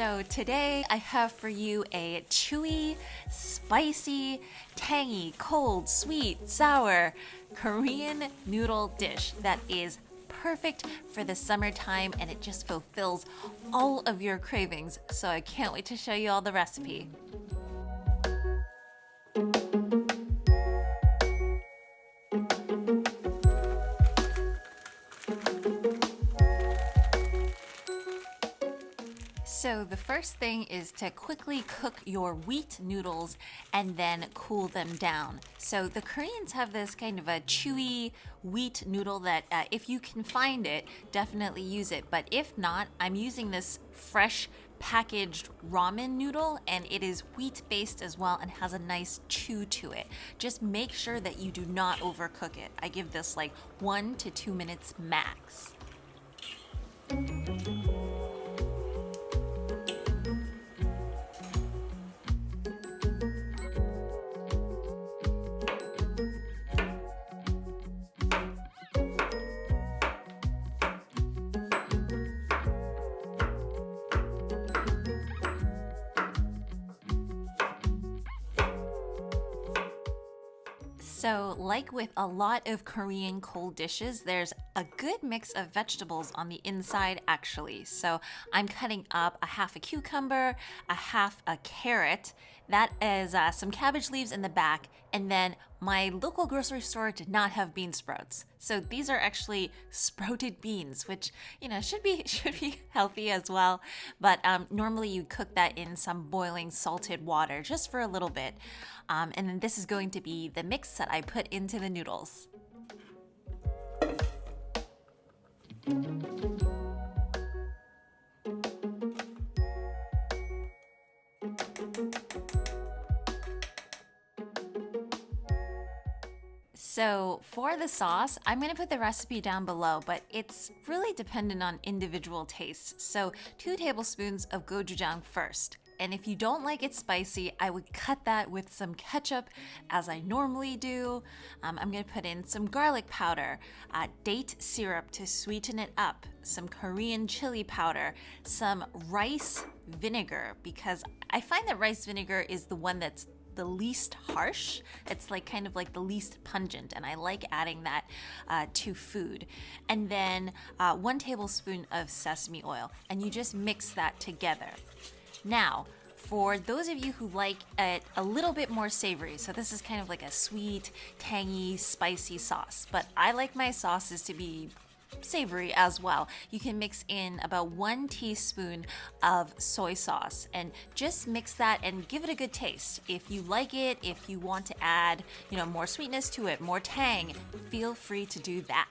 So today I have for you a chewy, spicy, tangy, cold, sweet, sour Korean noodle dish that is perfect for the summertime and it just fulfills all of your cravings. So I can't wait to show you all the recipe. So the first thing is to quickly cook your wheat noodles and then cool them down. So the Koreans have this kind of a chewy wheat noodle that if you can find it, definitely use it. But if not, I'm using this fresh packaged ramen noodle and it is wheat based as well and has a nice chew to it. Just make sure that you do not overcook it. I give this like 1 to 2 minutes max. So, like with a lot of Korean cold dishes, there's a good mix of vegetables on the inside actually. So, I'm cutting up a half a cucumber, a half a carrot, that is some cabbage leaves in the back, and then my local grocery store did not have bean sprouts. So these are actually sprouted beans, which should be healthy as well. But normally you cook that in some boiling salted water just for a little bit. And then this is going to be the mix that I put into the noodles. So for the sauce, I'm going to put the recipe down below, but it's really dependent on individual tastes. So 2 tablespoons of gochujang first. And if you don't like it spicy, I would cut that with some ketchup as I normally do. I'm going to put in some garlic powder, date syrup to sweeten it up, some Korean chili powder, some rice vinegar, because I find that rice vinegar is the one that's the least harsh. It's like kind of like the least pungent, and I like adding that to food. And then 1 tablespoon of sesame oil, and you just mix that together. Now, for those of you who like it a little bit more savory, so this is kind of like a sweet, tangy, spicy sauce, but I like my sauces to be savory as well. You can mix in about 1 teaspoon of soy sauce and just mix that and give it a good taste. If you like it, if you want to add, more sweetness to it, more tang, feel free to do that.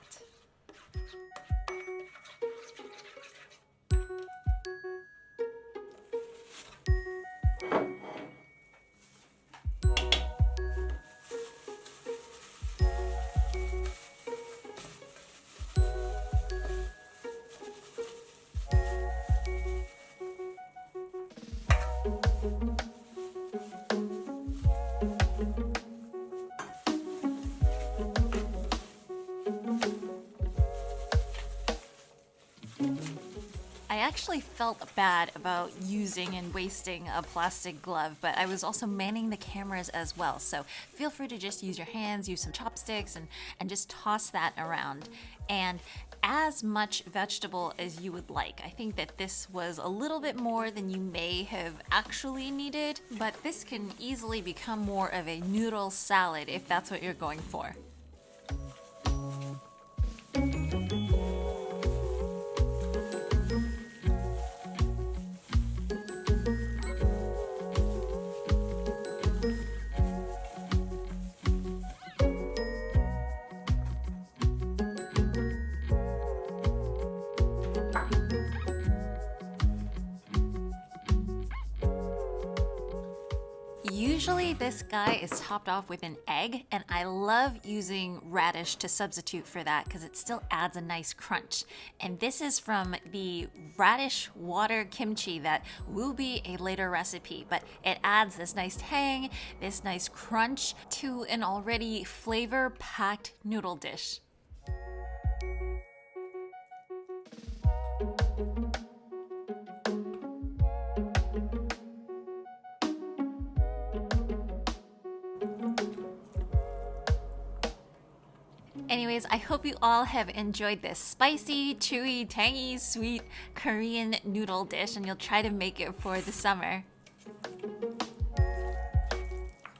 I actually felt bad about using and wasting a plastic glove, but I was also manning the cameras as well. So feel free to just use your hands, use some chopsticks, and just toss that around. And as much vegetable as you would like. I think that this was a little bit more than you may have actually needed, but this can easily become more of a noodle salad if that's what you're going for. Usually this guy is topped off with an egg, and I love using radish to substitute for that because it still adds a nice crunch. And this is from the radish water kimchi that will be a later recipe, but it adds this nice tang, this nice crunch to an already flavor-packed noodle dish. Anyways, I hope you all have enjoyed this spicy, chewy, tangy, sweet Korean noodle dish and you'll try to make it for the summer.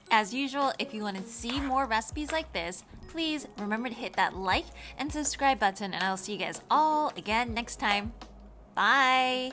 As usual, if you want to see more recipes like this, please remember to hit that like and subscribe button and I'll see you guys all again next time. Bye!